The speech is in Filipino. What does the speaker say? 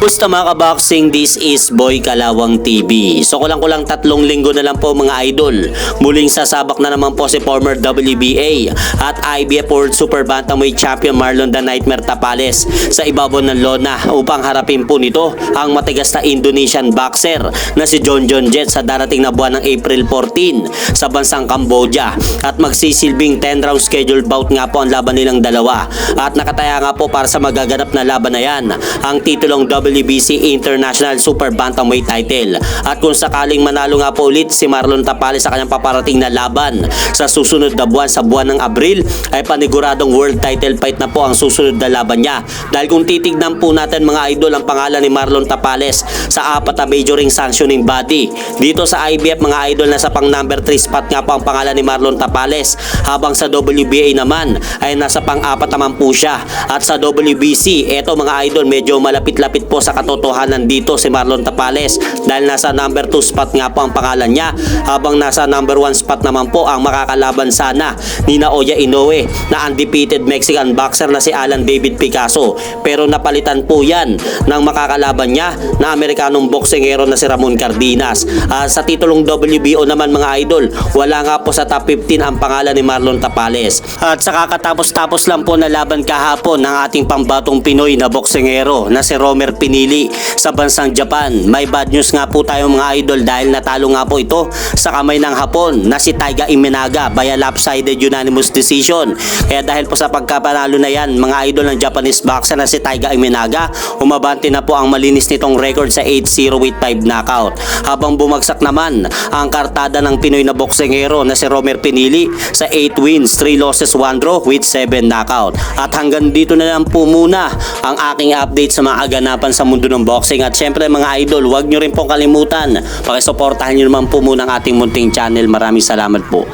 Kamusta mga kaboxing? This is Boy Kalawang TV. So kulang-kulang 3 linggo na lang po mga idol. Muling sasabak na naman po si former WBA at IBF World Super Bantamweight Champion Marlon The Nightmare Tapales sa ibabaw ng lona upang harapin po nito ang matigas na Indonesian boxer na si John Jet sa darating na buwan ng April 14 sa bansang Cambodia. At magsisilbing 10 round scheduled bout nga po ang laban nilang dalawa. At nakataya nga po para sa magaganap na laban na yan ang titulong WBC International Super Bantamweight title. At kung sakaling manalo nga po ulit si Marlon Tapales sa kanyang paparating na laban sa susunod na buwan, sa buwan ng Abril, ay paniguradong world title fight na po ang susunod na laban niya. Dahil kung titignan po natin mga idol ang pangalan ni Marlon Tapales sa 4 na majoring sanctioning body dito sa IBF mga idol, nasa pang number 3 spot nga po ang pangalan ni Marlon Tapales, habang sa WBA naman ay nasa pang 4 naman po siya. At sa WBC, eto mga idol, medyo malapit-lapit po sa katotohanan dito si Marlon Tapales dahil nasa number 2 spot nga po ang pangalan niya, habang nasa number 1 spot naman po ang makakalaban sana ni Naoya Inoue na undefeated Mexican boxer na si Alan David Picasso, pero napalitan po yan ng makakalaban niya na Amerikanong boksingero na si Ramon Cardenas. Sa titulong WBO naman mga idol, wala nga po sa top 15 ang pangalan ni Marlon Tapales. At sa kakatapos-tapos lang po na laban kahapon ng ating pambatong Pinoy na boksingero na si Romer Pinili sa bansang Japan, may bad news nga po tayo mga idol dahil natalo nga po ito sa kamay ng Hapon na si Taiga Iminaga by a lopsided unanimous decision. Kaya dahil po sa pagkapanalo na yan mga idol ng Japanese boxer na si Taiga Iminaga, umabante na po ang malinis nitong record sa 8-0 with 5 knockout, habang bumagsak naman ang kartada ng Pinoy na boksingero na si Romer Pinili sa 8 wins, 3 losses, 1 draw with 7 knockout. At hanggang dito na lang po muna ang aking update sa mga aganapan sa mundo ng boxing. At syempre mga idol, huwag nyo rin pong kalimutan, pakisuportahan nyo naman po muna ang ating munting channel. Maraming salamat po.